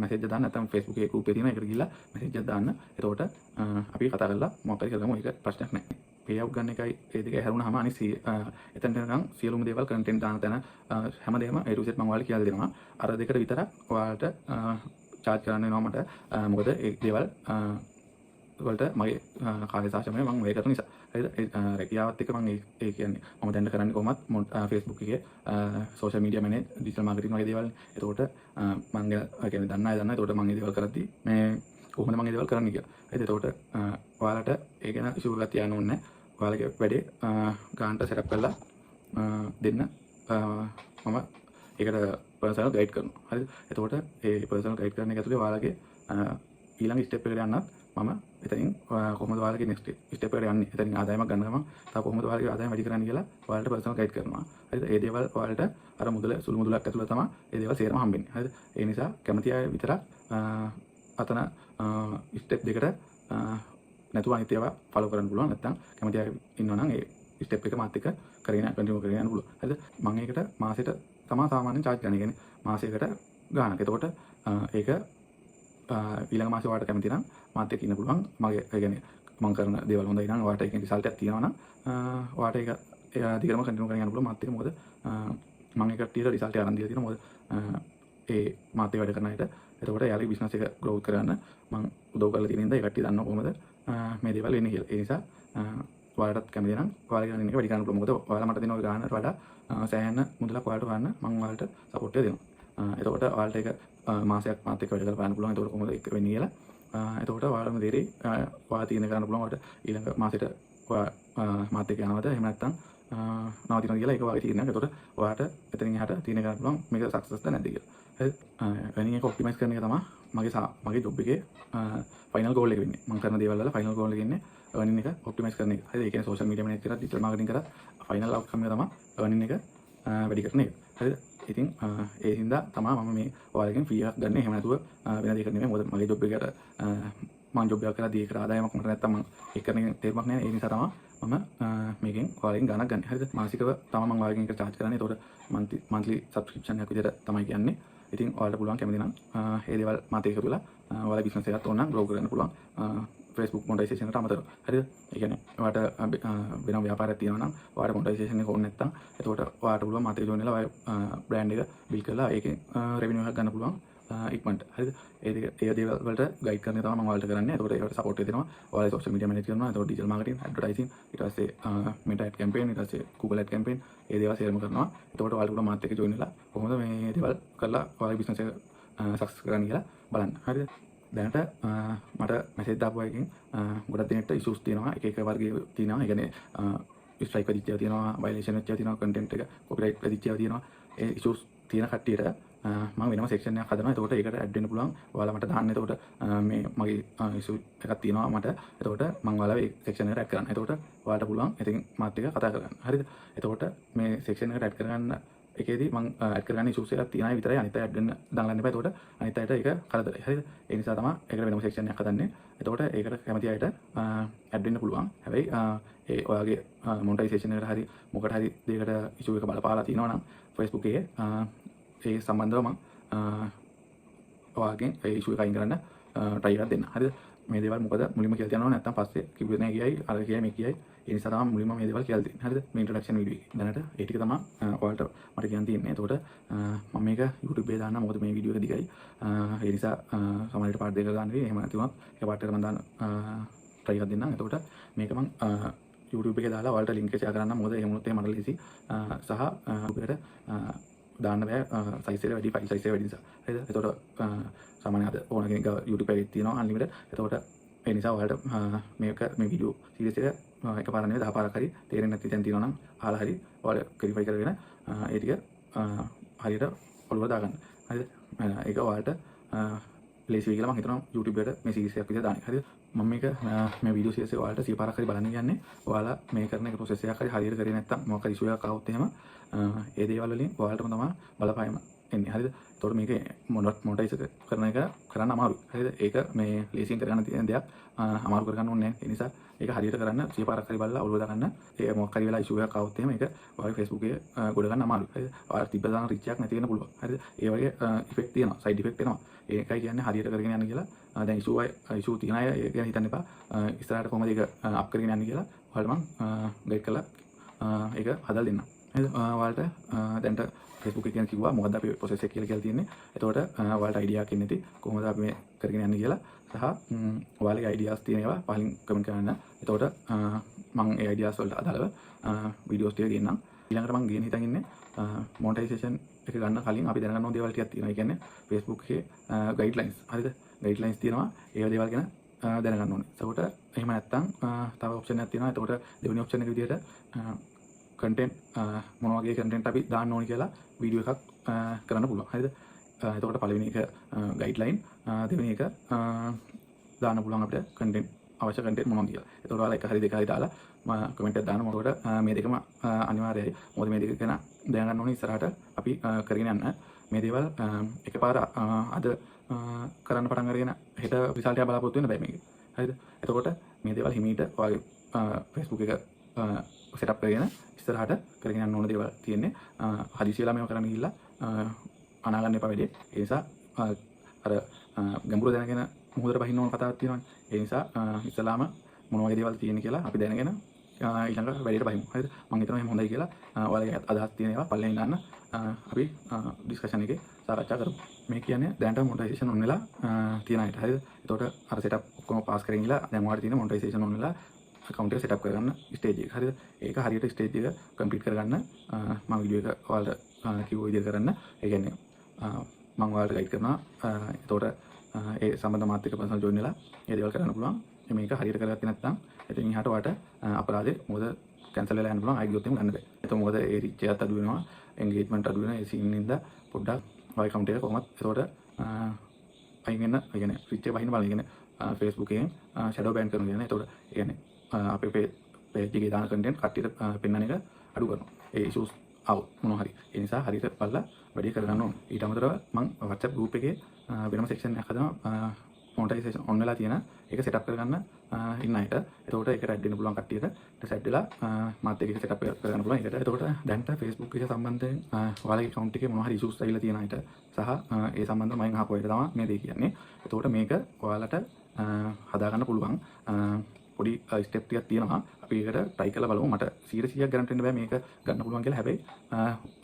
මැසේජ් එක දාන්න. නැත්නම් Facebook එකේ group එකේ තියෙනවා. ඒකට ගිහිල්ලා මැසේජ් එකක් දාන්න. එතකොට අපි කතා කරලා මොකක් හරි කරගමු. ඒක ප්‍රශ්නයක් නැහැ. pay out ගන්න එකයි ඒ දෙකයි හැරුණාම අනිත් එතනට නිකන් සියලුම දේවල් content දාන තැන හැමදේම A to Z මම ඔයාලට කියලා දෙනවා. අර දෙකට විතරක් ඔයාලට charge කරන්න වෙනවා මට. මොකද ඒ දේවල් වලට මගේ කාලය සහ ශ්‍රමය මම වැය කරන නිසා. හරිද? රැකියාවත් එක්ක මම ඒ කියන්නේ මම දැන් කරන්නේ කොහොමත් Facebook එකේ social media manage digital marketing වගේ දේවල්. එතකොට මම කියන්නේ දන්න අය දන්නා. එතකොට මම මේ දේවල් කරද්දී මේ කොහොමද මම මේ දේවල් කරන්නේ කියලා. හරිද? එතකොට ඔයාලට ඒ ගැන ඉෂුව එකක් තියන්න ඕනේ නැහැ. ඔයාලගේ වැඩේ ගානට සෙටප් කරලා දෙන්න මම ඒකට පර්සනල් ගයිඩ් කරනවා. හරිද? එතකොට ඒ පර්සනල් ගයිඩ් කරන එක ඇතුලේ ඔයාලගේ ඊළඟ ස්ටෙප් එකට යන්නත් මම එතනින් කොහොමද ඔයාලගේ නෙක්ස්ට් ස්ටෙප් එකට යන්නේ, එතනින් ආදායමක් ගන්න ගමන් තව කොහොමද ඔයාලගේ ආදායම වැඩි කරන්නේ කියලා ඔයාලට පර්සනල් ගයිඩ් කරනවා. හරිද? ඒ දේවල් ඔයාලට අර මුදල සුළු මුදලක් ඇතුළත තමයි ඒ දේවල් සේරම හම්බෙන්නේ. හරිද? ඒ නිසා කැමති අය විතරක් අතන ස්ටෙප් දෙකට නැතුව අනිත් ඒවා ෆලෝ කරන්න පුළුවන්. නැත්නම් කැමති අය ඉන්නවා නම් ඒ ස්ටෙප් එක මාත් එක්ක කරගෙන කන්ටිනියු කරගෙන යන්න පුළුවන්. හරිද? මම ඒකට මාසෙට තමයි සාමාන්‍යයෙන් charge කරන්නේ. කියන්නේ මාසයකට ගාණක්. එතකොට ඒක ඊළඟ මාසේ ඔයාලට කැමති නම් මාත් එක්ක ඉන්න පුළුවන්. මගේ ඒ කියන්නේ මම කරන දේවල් හොඳයි නම් ඔයාලට ඒකෙන් රිසල්ට් එකක් තියෙනවා නම් ඔයාලට ඒක දිගටම කන්ටිනියු කරගෙන යන්න පුළුවන් මාත් එක්ක. මොකද මම ඒ කට්ටියට රිසල්ට් එක අරන් දීලා තියෙනවා. මොකද ඒ මාත් එක්ක වැඩ කරන අයට එතකොට එයාලගේ බිස්නස් එක ග්‍රෝත් කරගන්න මම උදව් කරලා තියෙන ඉඳලා ඒ කට්ටිය දන්නවා කොහොමද මේ දේවල් වෙන්නේ කියලා. ඒ නිසා ඔයාලටත් කැමති නම් ඔයාලගේ ගාන එක වැඩි කරන්න පුළුවන්. මොකද ඔයාලා මට දෙන ඔය ගානට වඩා සෑහෙන මුදලක් ඔයාලට ගන්න මම ඔයාලට සපෝට් එක දෙනවා. එතකොට ඔයාලට ඒක මාසයක් මාත් එක්ක වැඩ කරලා බලන්න පුළුවන්. එතකොට කොහොමද ඒක වෙන්නේ කියලා. එතකොට ඔයාලම දෙරේ ඔයාලා තියෙන කරන්න පුළුවන්. ඔයාලට ඊළඟ මාසෙට ඔයා මාත් එක්ක යනවද එහෙම නැත්නම් නවතිනවා කියලා ඒක ඔයාගේ තීරණයක්. එතකොට ඔයාලට එතනින් එහාට තියෙන කරන්න පුළුවන් මේක සක්සස්ද නැද්ද කියලා. හරිද? earning එක ඔප්ටිමයිස් කරන එක තමයි මගේ ජොබ් එකේ ෆයිනල් ගෝල් එක වෙන්නේ. මම කරන දේවල් වල ෆයිනල් ගෝල් එක ඉන්නේ earning එක ඔප්ටිමයිස් කරන එක. හරිද? ඒ කියන්නේ social media manage කරලා digital marketing කරලා ෆයිනල් outcome එක තමයි earning එක වැඩි කරන එක. හරිද? ඉතින් ඒ හින්දා තමයි මම මේ ඔයාලගෙන් ෆී එකක් ගන්න. එහෙම නැතුව වෙන දෙයකට නෙමෙයි. මොකද මගේ ජොබ් එකට මම ජොබ් එකක් කරලා දී ඒකට ආදායමක් මට නැත්තම් මම ඒක කරන එක තේරුමක් නැහැ. ඒ නිසා තමයි මම මේකෙන් ඔයාලගෙන් ගණක් ගන්න. හරිද? මාසිකව තමයි මම ඔයාලගෙන් එක charge කරන්නේ. ඒතකොට monthly subscription එකක් විදිහට තමයි කියන්නේ. ඉතින් ඔයාලට පුළුවන් කැමති නම් ඒ දේවල් මාත් එක්ක කරලා ඔයාලා බිස්නස් එකක් ඕන නම් ග්‍රෝ කරගන්න පුළුවන් Facebook මොනිටයිසේෂන් එකට අමතරව. හරිද? ඒ කියන්නේ ඔයාලට වෙනම ව්‍යාපාරයක් තියෙනවා නම් ඔයාලට මොනිටයිසේෂන් එක ඕනේ නැත්නම් එතකොට ඔයාලට පුළුවන් මාත් එක්ක ජොයින් වෙලා ඔයාලා බ්‍රෑන්ඩ් එක බිල්ඩ් කරලා ඒකෙන් රෙවෙනියු එකක් ගන්න පුළුවන් ඉක්මනට. හරිද? ඒ දේවල් වලට ගයිඩ් කරන්න තමයි මම ඔයාලට කරන්නේ. එතකොට ඒකට සපෝට් එක දෙනවා. ඔයාලා සෝෂල් මීඩියා මැනේජ් කරනවා. එතකොට ඩිජිටල් මාකටිං, ඇඩ්වර්ටයිසින්, ඊට පස්සේ Meta ad campaign, ඊට පස්සේ Google ad campaign ඒ දේවල් සේරම කරනවා. එතකොට ඔයාලට පුළුවන් මාත් එක්ක ජොයින් වෙලා කොහොමද මේ දේවල් කරලා ඔයාලගේ බිස්නස් එක සක්සස් කරගන්න කියලා බලන්න. හරිද? දැනට මට මැසේජ් දාපු එකකින් ගොඩක් දෙනෙක්ට ඉෂුස් තියෙනවා. එක වර්ගයේ තියෙනවා. ඒ කියන්නේ ස්ට්‍රයික් වෙච්ච ඒවා තියෙනවා, වයලේෂන් වෙච්ච ඒවා තියෙනවා, කන්ටෙන්ට් එක කොපිරයිට් වෙච්ච ඒවා තියෙනවා. ඒ ඉෂුස් තියෙන කට්ටියට මම වෙනම සෙක්ෂන් එකක් හදනවා. එතකොට ඒකට ඇඩ් වෙන්න පුළුවන්. ඔයාලා මට දාන්න. එතකොට මේ මගේ ඉෂු එකක් තියෙනවා මට. එතකොට මම ඔයාලා ඒ සෙක්ෂන් එකට ඇඩ් කරන්න. එතකොට ඔයාලට පුළුවන් ඉතින් මාත් එක්ක කතා කරගන්න. හරිද? එතකොට මේ සෙක්ෂන් එකට ඇඩ් කරගන්න එකේදී මම ඇඩ් කරගන්න ඉෂුස් එකක් තියෙන අය විතරයි අනිත් අය ඇඩ් වෙන්න දාන්න එපා. එතකොට අනිත් අයට ඒක කරදරයි. හරිද? ඒ නිසා තමයි ඒකට වෙනම සෙක්ෂන් එකක් හදන්නේ. එතකොට ඒකට කැමති අයට ඇඩ් වෙන්න පුළුවන්. හැබැයි ඒ ඔයාගේ මොනිටයිසේෂන් එකට හරි මොකට හරි දෙයකට ඉෂු එක බලපාලා තියෙනවා නම් Facebook එකේ ඒ සම්බන්ධව මම ඔයාගෙන් ඒ ඉෂු එක අයින් කරන්න try එකක් දෙන්න. හරිද? මේ දේවල් මොකද මුලින්ම කියලා තියනවා නැත්නම් පස්සේ කිව්වේ නැහැ කියයි අර කියයි මේ කියයි. ඒ නිසා තමයි මුලින්ම මේ දේවල් කියලා දෙන්නේ. හරිද? මේ ඉන්ට්‍රොඩක්ෂන් වීඩියෝ එකේ. දැනට ඒ ටික තමයි ඔයාලට මට කියන්න තියෙන්නේ. එතකොට මම මේක YouTube එකේ දාන්න මොකද මේ වීඩියෝ එක දිගයි. ඒ නිසා සමහරවිට පාර්ට් දෙකක් ගන්න වෙයි. එහෙම නැති වුණත් ඒ පාර්ට් එක මම දාන්න try එකක් දෙන්නම්. එතකොට මේක මම YouTube එකේ දාලා ඔයාලට link එක share කරන්නම්. මොකද එහෙම වුණොත් මට ලේසි සහ ඔබට දාන්න බෑ සයිස් එක වැඩි ෆයිල් සයිස් එක වැඩි නිසා. හරිද? එතකොට සාමාන්‍යයෙන් අද ඕන කෙනෙක් YouTube එකේ තියෙනවා unlimited. එතකොට ඒ නිසා ඔයාලට මේක මේ වීඩියෝ සීරීස් එක එකපාර නෙවෙයි 10 පාරක් හරි තේරෙන්නේ නැති තැන් තියෙනවා නම් අහලා හරි ඔයාලා වෙරිෆයි කරගෙන ඒ ටික හරියට ඔළුවට දාගන්න. හරිද? ඒක ඔයාලට ලේසි වෙයි කියලා මම හිතනවා YouTube එකට මේ සීරීස් එකක් විදිහට දාන්න. හරිද? මම මේක මේ වීඩියෝ සීරීස් එක ඔයාලට 100 පාරක් හරි බලන්න කියන්නේ ඔයාලා මේ කරන එක ප්‍රොසෙස් එකක් හරි හරියට කරේ නැත්නම් මොකක් හරි ඉෂුව එකක් ආවොත් එහෙම ඒ දේවල් වලින් ඔයාලටම තමයි බලපෑම එන්නේ. හරිද? එතකොට මේක මොනිටයිස් කරන එක කරන්න අමාරුයි. හරිද? ඒක මේ ලේසියෙන් කරගන්න තියෙන දෙයක් අමාරු කරගන්න ඕනේ නැහැ. ඒ නිසා ඒක හරියට කරන්න 100 පාරක් හරි බලලා ඔළුව දාගන්න. ඒ මොකක් හරි වෙලා ඉෂුව එකක් ආවොත් එහෙම ඒක ඔයාගේ Facebook එකේ ගොඩ ගන්න අමාරුයි. හරිද? ඔයාලා තිබ්බ දාන රීච් එකක් නැති වෙන්න පුළුවන්. හරිද? ඒ වගේ ඉෆෙක්ට් තියෙනවා. සයිඩ් ඉෆෙක්ට් එනවා. ඒකයි කියන්නේ හරියට කරගෙන යන්න කියලා. දැන් ඉෂුව තියෙන අය ඒක ගැන හිතන්න එපා. ඉස්සරහට කොහමද ඒක අප් කරගෙන යන්නේ කියලා ඔයාලට මම ගයිඩ් කරලා ඒක හදලා දෙන්නම්. හරිද? ඔයාලට දැන්ට Facebook එක ගැන කිව්වා මොකද්ද අපි ප්‍රොසෙස් එක කියලා තියෙන්නේ. එතකොට ඔයාලට අයිඩියා එකක් නැති කොහොමද අපි මේ කරගෙන යන්නේ කියලා සහ ඔයාලගේ අයිඩියාස් තියෙන ඒවා පහලින් කමෙන්ට් කරන්න. එතකොට මම ඒ අයිඩියාස් වලට අදාළව වීඩියෝස් ටික ගෙන්නම්. ඊළඟට මම ගෙන්න හිතන් ඉන්නේ මොනිටයිසේෂන් එක ගන්න කලින් අපි දැනගන්න ඕන දේවල් ටිකක් තියෙනවා. ඒ කියන්නේ Facebook එකේ ගයිඩ්ලයින්ස්. හරිද? ගයිඩ්ලයින්ස් තියෙනවා. ඒ දේවල් ගැන දැනගන්න ඕනේ. එතකොට එහෙම නැත්නම් තව ඔප්ෂන් එකක් තියෙනවා. එතකොට දෙවෙනි ඔප්ෂන් එක විදිහට කන්ටෙන්ට් මොන වගේ කන්ටෙන්ට් අපි දාන්න ඕනේ කියලා වීඩියෝ එකක් කරන්න පුළුවන්. හරිද? එතකොට පළවෙනි එක ගයිඩ්ලයින්, දෙවෙනි එක දාන්න පුළුවන් අපිට කන්ටෙන්ට් අවශ්‍ය කන්ටෙන්ට් මොනවද කියලා. එතකොට ඔයාලා එක හරි දෙක හරි දාලා කමෙන්ට් එකක් දාන්න. මොකද මේ දෙකම අනිවාර්යයි. මොකද මේ දෙක ගැන දැනගන්න ඕනේ ඉස්සරහට අපි කරගෙන යන්න. මේ දේවල් එකපාර අද කරන්න පටන් අරගෙන හෙට රිසල්ට් එක බලාපොරොත්තු වෙන්න බෑ මේක. හරිද? එතකොට මේ දේවල් හිමීට ඔයාගේ Facebook එක සෙටප් කරගෙන ඉස්සරහට කරගෙන යන්න ඕන දේවල් තියෙන්නේ. හදිසියලා මේව කරන්න ගිහිල්ලා අනාගන්න එපා වෙලේ. ඒ නිසා අර ගැඹුරු දැනගෙන මුහුදට බහින්න ඕන කතාවක් තියෙනවානේ. ඒ නිසා ඉස්සලාම මොන වගේ දේවල් තියෙන්නේ කියලා අපි දැනගෙන ඊළඟ වැඩේට බහිමු. හරිද? මම හිතනවා එහෙම හොඳයි කියලා. ඔයාලගේ අදහස් තියෙන ඒවා පල්ලෙන් දාන්න අපි ඩිස්කෂන් එකේ සාකච්ඡා කරමු. මේ කියන්නේ දැනට මොනිටයිසේෂන් ඔන් වෙලා තියෙන අයට. හරිද? එතකොට අර සෙටප් ඔක්කොම පාස් කරගෙන ගිහලා දැන් ඔයාලට තියෙන මොනිටයිසේෂන් ඔන් වෙලා account එක setup කරගන්න stage එක. හරිද? ඒක හරියට stage එක complete කරගන්න මම වීඩියෝ එක ඔයාලට කිව්ව විදිහට කරන්න. ඒ කියන්නේ මම ඔයාලට ගයිඩ් කරනවා. එතකොට ඒ සම්බන්ධ මාත් එක්ක personal join වෙලා ඒ දේවල් කරන්න පුළුවන්. මේක හරියට කරගත්තේ නැත්නම් එතනින් එහාට ඔයාලට අපරාධේ මොකද cancel වෙලා යන්න පුළුවන්. ආයි ගියොත් එහෙම ගන්න බෑ. එතකොට මොකද ඒ reach එකත් අඩු වෙනවා, engagement අඩු වෙනවා. ඒ scene නින්දා පොඩ්ඩක් ඔය account එක කොහොමද එතකොට අයින් වෙන්න, ඒ කියන්නේ reach එක වහින්න බලන්න. ඒ කියන්නේ Facebook එකෙන් shadow ban කරනවා කියන්නේ. එතකොට ඒ කියන්නේ අපේ page එකේ දාන content කට්ටියට පෙන්වන එක අඩු කරනවා. ඒ issues આવුත් මොනවා හරි. ඒ නිසා හරියට බලලා වැඩි කරගන්න ඕනේ. ඊට අමතරව මම WhatsApp group එකේ වෙනම section එකක් හදනවා මොනටයිසේෂන් ඔන් වෙලා තියෙන ඒක සෙටප් කරගන්න ඉන්න අයට. එතකොට ඒකට ඇඩ් වෙන්න පුළුවන් කට්ටියට ඊට සෙට් වෙලා මාත් ඒක සෙටප් කරගන්න පුළුවන්. ඒකට එතකොට දැන්ට Facebook එක සම්බන්ධයෙන් ඔයාලගේ account එකේ මොනවා හරි issues ඇවිල්ලා තියෙන අයට සහ ඒ සම්බන්ධව මම අහපු අයට තමයි මේ දේ කියන්නේ. එතකොට මේක ඔයාලට හදාගන්න පුළුවන් පොඩි ස්ටෙප් ටිකක් තියෙනවා. අපි ඒකට try කරලා බලමු. මට 100% ගැරන්ටි වෙන්න බෑ මේක ගන්න පුළුවන් කියලා. හැබැයි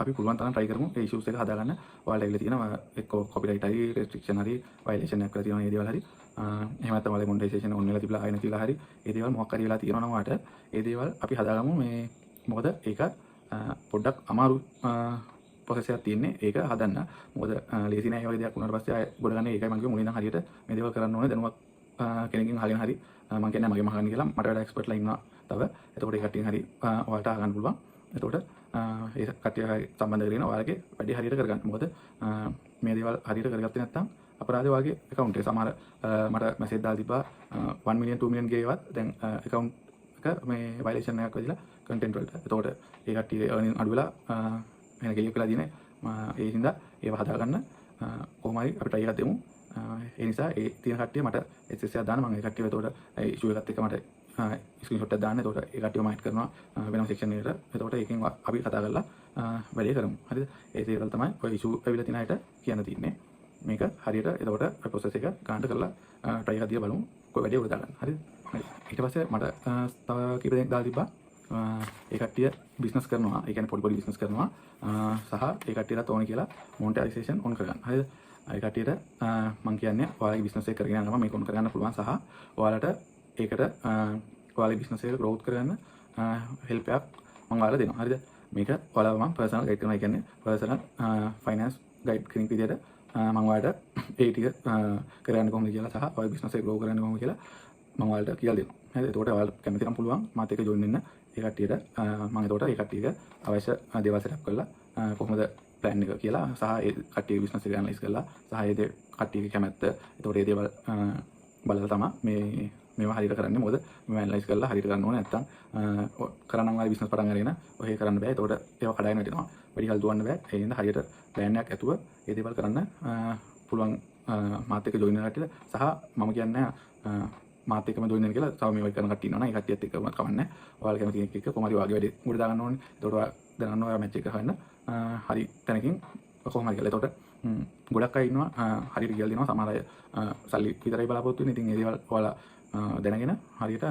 අපි පුළුවන් තරම් try කරමු. ඒ issues එක හදාගන්න. ඔයාලට ඇවිල්ලා තියෙනවා එක්ක copyright හරි restriction හරි violation එකක් කරලා තියෙනවා මේ දේවල් හරි. එහෙම නැත්නම් ඔයාලගේ monetization on වෙලා තිබලා ආයෙ නැතිලා හරි. ඒ දේවල් මොකක් හරි වෙලා තියෙනවා නම් ඔයාලට ඒ දේවල් අපි හදාගමු. මේ මොකද ඒක පොඩ්ඩක් අමාරු process එකක් තියෙන්නේ. ඒක හදන්න. මොකද ලේසි නෑ මේ වගේ දෙයක් වුණාට පස්සේ ආයෙ ගොඩ ගන්න. ඒකයි මම කිව්වේ මුලින් ඉඳන් හරියට මේ දේවල් කරන්න ඕනේ. දැනුවත් කෙනකින් අහගෙන හරි මම කියන්නේ මගේ මහගන්න කියලා මට වඩා එක්ස්පර්ට්ලා ඉන්නවා තව. එතකොට ඒ කට්ටියන් හරි ඔයාලට අහගන්න පුළුවන්. එතකොට ඒ කට්ටිය සම්බන්ධ කරගෙන ඔයාලගේ වැඩි හරියට කරගන්න. මොකද මේ දේවල් හරියට කරගත්තේ නැත්නම් අපරාධ වගේ account එක සමහර මට message දාලා තිබ්බා 1 million 2 million ගේවත් දැන් account එක මේ violation එකක් වෙදිලා content වලට. එතකොට ඒ කට්ටිය earning අඩු වෙලා වෙන ගෙලියක් වෙලා දිනේ. ඒ හින්දා ඒව හදාගන්න කොහොම හරි අපි try එකක් දෙමු. ඒ නිසා ඒ තියෙන කට්ටිය මට SSS එකක් දාන්න. මම ඒ කට්ටියව එතකොට ඒ issue එකත් එක්ක මට ස්ක්‍රීන්ෂොට් එකක් දාන්න. එතකොට ඒ කට්ටියව මයිට් කරනවා වෙනම section එකකට. එතකොට ඒකෙන් අපි කතා කරලා වැඩේ කරමු. හරිද? ඒ දේවල් තමයි ඔය issue ඇවිල්ලා තියෙන අයට කියන්න තියෙන්නේ. මේක හරියට එතකොට ඔය process එක ගන්න කරලා try එකක් දීලා බලමු. කොයි වැඩේ උදා ගන්න. හරිද? හරි. ඊට පස්සේ මට තව කීප දෙනෙක් දාලා තිබ්බා. ඒ කට්ටිය business කරනවා. ඒ කියන්නේ පොඩි business කරනවා. සහ ඒ කට්ටියට ඕනේ කියලා monetization on කරගන්න. හරිද? ඒ කට්ටියට මම කියන්නේ ඔයාලගේ business එක කරගෙන යනවා මේක on කරගන්න පුළුවන් සහ ඔයාලට ඒකට ඔයාලගේ business එක growth කරගන්න help එකක් මම ඔයාලට දෙනවා. හරිද? මේක ඔයාලව මම personal guide කරනවා. ඒ කියන්නේ personal finance guide කෙනෙක් විදියට මම ඔයාලට ඒ ටික කරගන්න කොහොමද කියලා සහ ඔයාලගේ business එක grow කරන්න කොහොමද කියලා මම ඔයාලට කියලා දෙනවා. හරිද? එතකොට ඔයාලට කැමති නම් පුළුවන් මාත් එක්ක join වෙන්න. ඒ කට්ටියට මම එතකොට ඒ කට්ටියක අවශ්‍ය දේවල් set up කරලා කොහොමද plan එක කියලා සහ ඒ කට්ටියගේ business එක analyze කරලා සහ ඒ කට්ටියගේ කැමැත්ත එතකොට ඒ දේවල් බලලා තමයි මේවා හරියට කරන්නේ. මොකද මේවා analyze කරලා හරියට කරන්න ඕනේ. නැත්තම් කරනම් ආයේ business පටන් අරගෙන ඔහේ කරන්න බෑ. එතකොට ඒවා කඩාගෙන වැටෙනවා. වැඩි කල් දුවන්න බෑ. ඒ හින්දා හරියට plan එකක් ඇතුව ඒ දේවල් කරන්න පුළුවන් මාත් එක්ක join වෙන කට්ටියට සහ මම කියන්නේ මාත් එක්කම join වෙන්න කියලා තව මේවා කරන කට්ටිය ඉන්නවා නම් ඒ කට්ටියත් එක්ක කවන්නේ. ඔයාලා කැමති කෙනෙක් එක්ක කොහොම හරි වාගේ වැඩි උඩ දාගන්න ඕනේ. එතකොට ඔයා දැනන්න ඔයා match එක හොයන්න හරි තැනකින් කොහොම හරි කියලා. එතකොට ගොඩක් අය ඉන්නවා හරියට කියලා දෙනවා. සමහර අය සල්ලි විතරයි බලාපොරොත්තු වෙන්නේ. ඉතින් ඒ දේවල් ඔයාලා දැනගෙන හරියට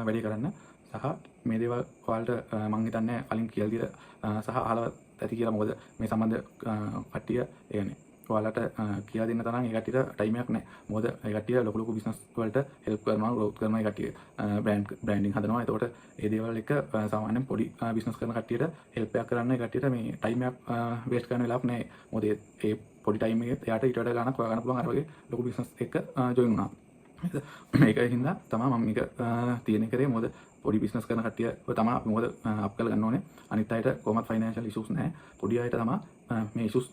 වැඩේ කරන්න සහ මේ දේවල් ඔයාලට මම හිතන්නේ කලින් කියලා දීලා සහ අහලා ඇති කියලා. මොකද මේ සම්බන්ධ කට්ටිය ඒ කියන්නේ ඔයාලට කියලා දෙන්න තරම් ඒ කට්ටියට ටයිම් එකක් නැහැ. මොකද ඒ කට්ටිය ලොකු ලොකු බිස්නස් වලට හෙල්ප් කරනවා, growth කරනවා. ඒ කට්ටිය බ්‍රෑන්ඩින් හදනවා. එතකොට ඒ දේවල් එක සාමාන්‍යයෙන් පොඩි බිස්නස් කරන කට්ටියට හෙල්ප් එකක් කරන්න ඒ කට්ටියට මේ ටයිම් එකක් වේස්ට් කරන්න වෙලාවක් නැහැ. මොකද ඒ පොඩි ටයිම් එකේ එයාට ඊට වඩා ගාණක් හොයා ගන්න පුළුවන් අර වගේ ලොකු බිස්නස් එක ජොයින් වුණා. මේකයි හින්දා තමයි මම මේක තියෙන කරේ. මොකද පොඩි බිස්නස් කරන කට්ටිය තමයි මොකද අප් කරලා ගන්න ඕනේ. අනිත් අයට කොහොමත් ෆයිනෑන්ෂල් ඉෂුස් නැහැ. පොඩි අයට තමයි මේ ඉෂුස්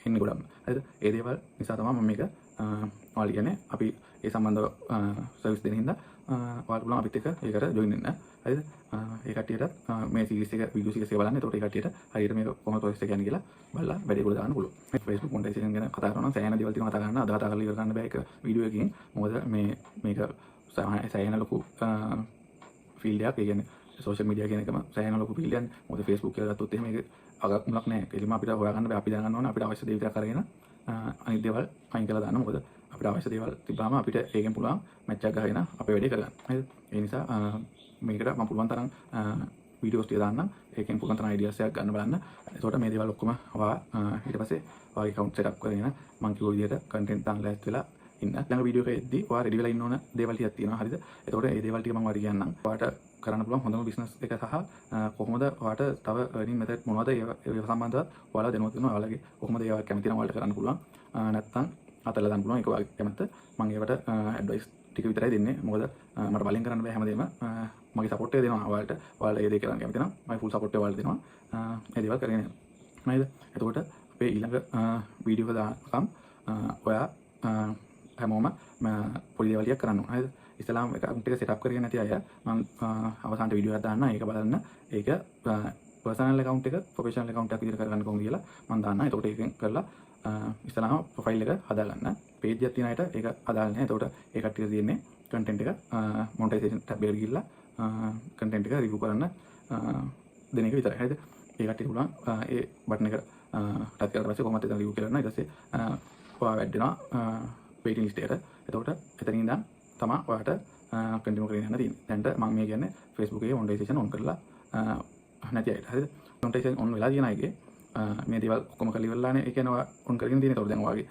එන්නේ ගොඩක්. හරිද? ඒ දේවල් නිසා තමයි මම මේක ඔයාලා කියන්නේ අපි ඒ සම්බන්ධව සර්විස් දෙන හින්දා ඔයාලට පුළුවන් අපිත් එක්ක ඒකට ජොයින් වෙන්න. හරිද? ඒ කට්ටියට මේ සීරීස් එක වීඩියෝ සීරීස් එක බලන්න. එතකොට ඒ කට්ටියට හරියට මේක කොහොමද ප්‍රොසෙස් එක යන්නේ කියලා බලලා වැඩේ උඩ දාන්න පුළුවන්. Facebook monetization ගැන කතා කරනවා නම් සෑහෙන දේවල් තියෙනවා කතා කරන්න. අද කතා කරලා ඉවර කරන්න බෑ ඒක වීඩියෝ එකකින්. මොකද මේක සෑහෙන ලොකු ෆීල්ඩ් එකක්. ඒ කියන්නේ සෝෂල් මීඩියා කියන එකම සෑහෙන ලොකු ෆීල්ඩ් එකක්. මොකද Facebook කියලා ගත්තොත් එහෙම මේක අගක් මුලක් නැහැ. එලිම අපිට හොයාගන්න බෑ. අපි දැනගන්න ඕනේ අපිට අවශ්‍ය දේ විතරක් අරගෙන අනිත් දේවල් අයින් කරලා දාන්න. මොකද අපිට අවශ්‍ය දේවල් තිබ්බාම අපිට ඒකෙන් පුළුවන් මැච් එකක් ගහගෙන අපේ වැඩේ කරගන්න. හරිද? ඒ නිසා මේකට මම පුළුවන් තරම් වීඩියෝස් ටික දාන්නම්. ඒකෙන් පුළුවන් තරම් අයිඩියාස් එකක් ගන්න බලන්න. එතකොට මේ දේවල් ඔක්කොම ඊට පස්සේ ඔයාගේ account setup කරගෙන මම කිව්ව විදිහට content දාන්න ලෑස්ති වෙලා ඉන්න. ළඟ වීඩියෝ එකෙද්දී ඔයා ready වෙලා ඉන්න ඕන දේවල් ටිකක් තියෙනවා. හරිද? එතකොට මේ දේවල් ටික මම ඔයාලට කියන්නම්. ඔයාට කරන්න පුළුවන් හොඳම බිස්නස් එක සහ කොහොමද ඔයාට තව earning method මොනවද ඒ සම්බන්ධව ඔයාලා දැනුවත් වෙනවා. ඔයාලගේ කොහොමද ඒවා කැමති නම් ඔයාලට කරන්න පුළුවන්. නැත්නම් අතල්ලා දාන්න පුළුවන්. ඒක ඔයාගේ කැමැත්ත. මම ඒවට ඇඩ්වයිස් ටික විතරයි දෙන්නේ. මොකද මට බලෙන් කරන්න බෑ හැමදේම. මගේ සපෝට් එක දෙනවා ඔයාලට. ඔයාලා ඒ දේ කරන්න කැමති නම් මගේ ෆුල් සපෝට් එක ඔයාලට දෙනවා. මේ දේවල් කරගෙන යන්න. හරිද? එතකොට අපේ ඊළඟ වීඩියෝ එක දානකම් ඔයා හැමෝම පොඩි දේවල් ටිකක් කරන්න ඕන. හරිද? ඉස්ලාම් account එක setup කරගෙන නැති අය මම අවසානට වීඩියෝ එකක් දාන්න. ඒක බලන්න. ඒක personal account එක professional account එකක් විදිහට කරගන්න කොහොමද කියලා මම දාන්න. එතකොට ඒකෙන් කරලා ඉස්ලාම් profile එක හදාගන්න. පේජ් එකක් තියෙන අයට ඒක අදාළ නැහැ. එතකොට ඒ කට්ටියට තියෙන්නේ කන්ටෙන්ට් එක මොනිටයිසේෂන් ටැබ් එකට ගිහිල්ලා කන්ටෙන්ට් එක රිවිව් කරන්න දෙන එක විතරයි. හරිද? ඒ කට්ටියට පුළුවන් ඒ බටන් එක ටච් කරලා පස්සේ කොහොමද එතන රිවිව් කරන්න. ඊට පස්සේ ඔයා වැඩ් වෙනවා වේටින් ලිස්ට් එකට. එතකොට එතනින් ඉඳන් තමයි ඔයාට කන්ටිනියු කරගෙන යන්න තියෙන්නේ. දැන්ට මම මේ කියන්නේ Facebook එකේ මොනිටයිසේෂන් ඔන් කරලා නැති අයට. හරිද? මොනිටයිසේෂන් ඔන් වෙලා තියෙන අයගේ මේ දේවල් ඔක්කොම කරලා ඉවරලානේ. ඒ කියන්නේ ඔයා ඔන් කරගෙන තියෙන. ඒතකොට දැන් ඔයාගේ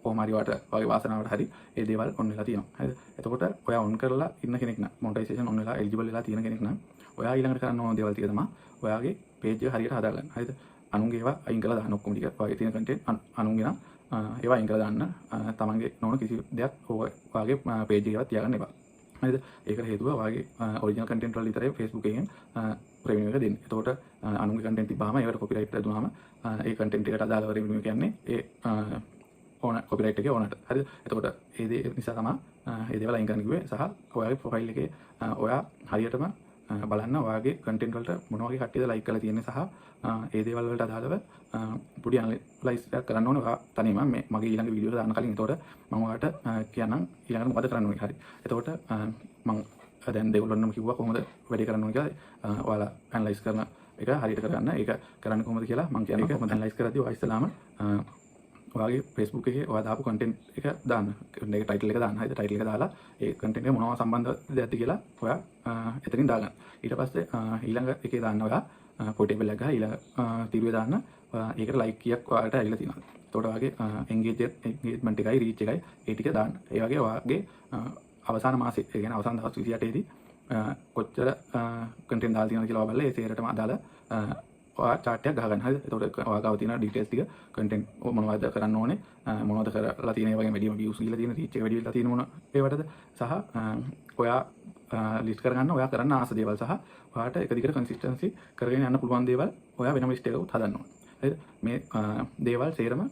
කොහොම හරි ඔයාගේ වාසනාවට හරි ඒ දේවල් ඔන් වෙලා තියෙනවා. හරිද? එතකොට ඔයා ඔන් කරලා ඉන්න කෙනෙක් නම් මොනිටයිසේෂන් ඔන් වෙලා එලිජිබල් වෙලා තියෙන කෙනෙක් නම් ඔයා ඊළඟට කරන්න ඕන දේවල් ටික තමයි ඔයාගේ පේජ් එක හරියට හදාගන්න. හරිද? අනුන්ගේ ඒවා අයින් කරලා දාන්න ඔක්කොම ටික. ඔයාගේ තියෙන කන්ටෙන්ට් අනුන්ගේ නම් ඒවා අයින් කරලා දාන්න. තමන්ගේ නොවන කිසි දෙයක් ඔයාගේ පේජ් එකේවත් තියාගන්න එපා. හරිද? ඒකට හේතුව ඔයාගේ ඔරිජිනල් කන්ටෙන්ට් වල විතරයි Facebook එකෙන් රෙවිනියු එක දෙන්නේ. එතකොට අනුන්ගේ කන්ටෙන්ට් තිබ්බාම ඒකට කොපිරයිට් දුනාම ඒ කන්ටෙන්ට් එකට අදාළව රෙවිනියු කියන්නේ ඒ ඕන කොපිරයිට් එකේ ඕනට. හරිද? එතකොට ඒ දේ නිසා තමයි ඒ දේවල් අයින් කරන්න කිව්වේ. සහ ඔයාගේ ප්‍රොෆයිල් එකේ ඔයා හරියටම බලන්න ඔයාගේ කන්ටෙන්ට් වලට මොන වගේ කට්ටියද ලයික් කරලා තියෙන්නේ සහ ඒ දේවල් වලට අදාළව පොඩි ඇනලයිස් එකක් කරන්න ඕනේ. ඔයා තනියම මේ මගේ ඊළඟ වීඩියෝ එක දාන්න කලින්. එතකොට මම ඔයාලට කියන්නම් ඊළඟට මොකද කරන්න ඕනේ. හරි. එතකොට මම දැන් දෙගොල්ලන්ම කිව්වා කොහොමද වැඩේ කරන්න ඕනේ කියලා. ඔයාලා ඇනලයිස් කරන එක හරියට කරගන්න. ඒක කරන්න කොහොමද කියලා මම කියන්නේ. කොහොමද ඇනලයිස් කරද්දී ඔයා ඉස්සලාම ඔයාගේ Facebook එකේ ඔයා දාපු කන්ටෙන්ට් එක දාන්න. ඒක ටයිටල් එක දාන්න. හරිද? ටයිටල් එක දාලා ඒ කන්ටෙන්ට් එක මොනවා සම්බන්ධද කියලා ඔයා එතනින් දාගන්න. ඊට පස්සේ ඊළඟ එකේ දාන්න ඔයා පොටේබල් එක ගහලා ඊළඟ තීරුවේ දාන්න. ඒකට ලයික් කීයක් ඔයාලට ඇවිල්ලා තියෙනවා. එතකොට ඔයාගේ එන්ගේජ්මන්ට් එකයි රීච් එකයි ඒ ටික දාන්න. ඒ වගේ ඔයාගේ අවසාන මාසෙ ඒ කියන්නේ අවසාන දවස් 28 දී කොච්චර කන්ටෙන්ට් දාලා තියෙනවද කියලා බලලා ඒ සේරටම අදාළ ඔයා chart එකක් ගහගන්න. හරිද? එතකොට ඔයා ගාව තියෙන ඩීටේල්ස් ටික කන්ටෙන්ට් මොනවද කරන්න ඕනේ, මොනවද කරලා තියෙන, ඒ වගේම වැඩිම views ගිහලා තියෙන, reach එක වැඩි වෙලා තියෙන මොන ඒවටද සහ ඔයා ලිස්ට් කරගන්න ඔයා කරන්න ආස දේවල් සහ ඔයාට එක දිගට කන්සිස්ටන්සි කරගෙන යන්න පුළුවන් දේවල් ඔයා වෙනම ලිස්ට් එකකුත් හදන්න ඕනේ. හරිද? මේ දේවල් සේරම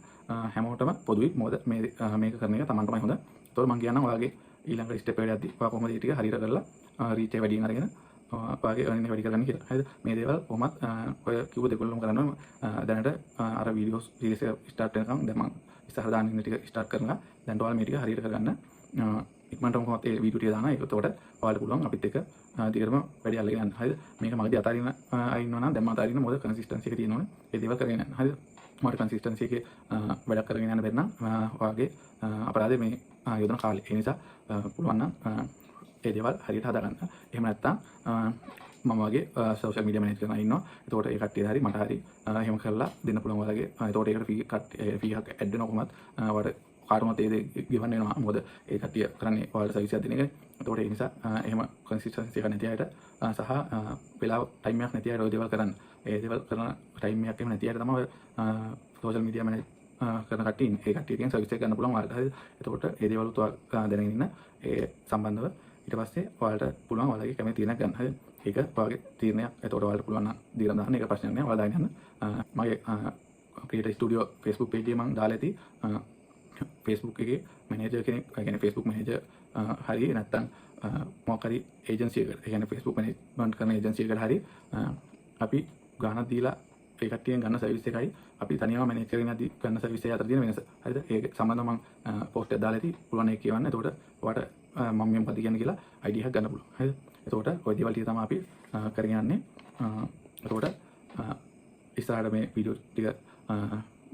හැමෝටම පොදුයි. මොකද මේක කරන එක තමන්ටමයි හොඳ. ඒතකොට මම කියන්නම් ඔයාගේ ඊළඟ ස්ටෙප් එකට යද්දී ඔයා කොහොමද මේ ටික හරියට කරලා රීච් එක වැඩියෙන් අරගෙන ඔයාගේ earning වැඩි කරගන්න කියලා. හරිද? මේ දේවල් කොහොමත් ඔය කිව්ව දෙකොල්ලම කරන්න ඕනේ. දැනට අර වීඩියෝස් සීරීස් එක ස්ටාර්ට් වෙනකම් දැන් මම ඉස්සරහ දාන්න ඉන්න ටික ස්ටාර්ට් කරනවා. දැන් ඔයාලා මේ ටික හරියට කරගන්න ඉක්මනටම කොහොමද ඒ වීඩියෝ ටික දානවා. ඒකත් ඔයාලට පුළුවන් අපිත් එක්ක දිගටම වැඩි අල්ලගෙන යන්න. හරිද? මේක මගදී අතාරින්න අය ඉන්නවා නම් දැන් මම අතාරින්න. මොකද කන්සිස්ටන්සි එක තියෙන්න ඕනේ. ඒ දේවල් කරගෙන යන්න. හරිද? මට කන්සිස්ටන්සි එකේ වැඩක් කරගෙන යන්න බැරි නම් ඔයාගේ අපරාධේ මේ යොදන කාලේ. ඒ නිසා පුළුවන් නම් ඒ දේවල් හරියට හදාගන්න. එහෙම නැත්නම් මම වගේ සෝෂල් මීඩියා මැනේජ් කරන අය ඉන්නවා. එතකොට ඒ කට්ටිය හරි මට හරි එහෙම කරලා දෙන්න පුළුවන් ඔයාලගේ. එතකොට ඒකට ෆී එකක් ඇඩ් වෙනවා කොහොමත්. ඔයාලට කාටවත් ඒ දේ ගෙවන්න වෙනවා. මොකද ඒ කට්ටිය කරන්නේ ඔයාලට සර්විස් එකක් දෙන එකනේ. එතකොට ඒ නිසා එහෙම කන්සිස්ටන්සි එක නැති අයට සහ වෙලාව ටයිම් එකක් නැති අයට ඔය දේවල් කරන්න. ඒ දේවල් කරන ටයිම් එකක් එහෙම නැති අයට තමයි සෝෂල් මීඩියා මැනේජ් කරන කට්ටිය ඉන්නේ. ඒ කට්ටියගෙන් සර්විස් එක ගන්න පුළුවන් ඔයාලට. හරිද? එතකොට ඒ දේවල් ඔයාලා දැනගෙන ඉන්න ඒ සම්බන්ධව ඊට පස්සේ ඔයාලට පුළුවන් ඔයාලගේ කැමති තීරණයක් ගන්න. හරිද? ඒක ඔයාගේ තීරණයක්. එතකොට ඔයාලට පුළුවන් නම් දීලා දාන්න. ඒක ප්‍රශ්නයක් නෑ. ඔයාලා දාගෙන යන්න. මගේ ක්‍රියේටර් ස්ටුඩියෝ Facebook page එකේ මම දාලා ඇති Facebook එකේ මැනේජර් කෙනෙක්, ඒ කියන්නේ Facebook මැනේජර් හරි නැත්නම් මොකක් හරි ඒජන්සි එකකට, ඒ කියන්නේ Facebook මැනේජ්මන්ට් කරන ඒජන්සි එකකට හරි අපි ගාණක් දීලා ඒ කට්ටියෙන් ගන්න සර්විස් එකයි අපි තනියම මැනේජ් කරගෙන යද්දි ගන්න සර්විස් එක අතර තියෙන වෙනස. හරිද? ඒක සම්බන්ධව මම පෝස්ට් එකක් දාලා ඇති. පුළුවන් ඒක කියවන්න. එතකොට ඔයාලට මම මේ මොකද කියන්නේ කියලා අයිඩියා එකක් ගන්න පුළුවන්. හරිද? එතකොට ඔය දේවල් ටික තමයි අපි කරගෙන යන්නේ. එතකොට ඉස්සරහට මේ වීඩියෝ ටික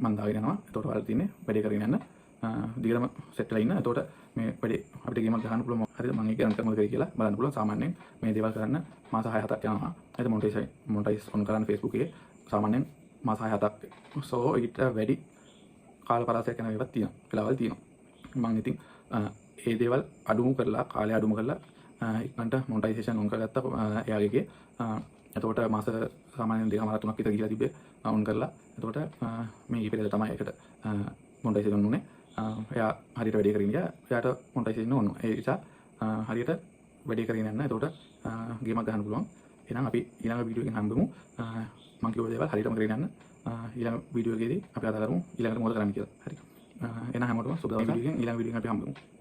මම දාගෙන යනවා. එතකොට ඔයාලට තියෙන්නේ වැඩේ කරගෙන යන්න. දිගටම සෙට් වෙලා ඉන්න. එතකොට මේ වැඩේ අපිට ගේමක් ගහන්න පුළුවන්. හරිද? මම ඒක කරන්න මොකද කියලා බලන්න පුළුවන්. සාමාන්‍යයෙන් මේ දේවල් කරන්න මාස 6-7ක් යනවා. හරිද? මොනිටයිස් ඔන් කරන්න Facebook එකේ සාමාන්‍යයෙන් මාස 6-7ක්. සෝ ඊට වැඩි කාල පරාසයක් යන ඒවාත් තියෙනවා. වෙලාවල් තියෙනවා. මම ඉතින් ඒ දේවල් අඩුම කරලා කාලය අඩුම කරලා ඉක්මනට මොනිටයිසේෂන් ඔන් කරගත්තා එයාගේ. එතකොට මාස සාමාන්‍යයෙන් 2-3ක් විතර ගිහලා තිබ්බේ ඔන් කරලා. එතකොට මේ ඊපෙරේද තමයි ඒකට මොනිටයිසේෂන් උනේ. එයා හරියට වැඩේ කරගෙන ගියා. එයාට මොනිටයිසේෂන් ඕන. ඒ නිසා හරියට වැඩේ කරගෙන යන්න. එතකොට ගේමක් ගන්න පුළුවන්. එහෙනම් අපි ඊළඟ වීඩියෝ එකෙන් හම්බෙමු. මම කියපු දේවල් හරියටම කරගෙන යන්න. ඊළඟ වීඩියෝ එකේදී අපි කතා කරමු ඊළඟට මොකද කරන්න කියලා. හරි. එහෙනම් හැමෝටම සුබ දවසක්. ඊළඟ වීඩියෝ එකෙන් අපි හම්බෙමු.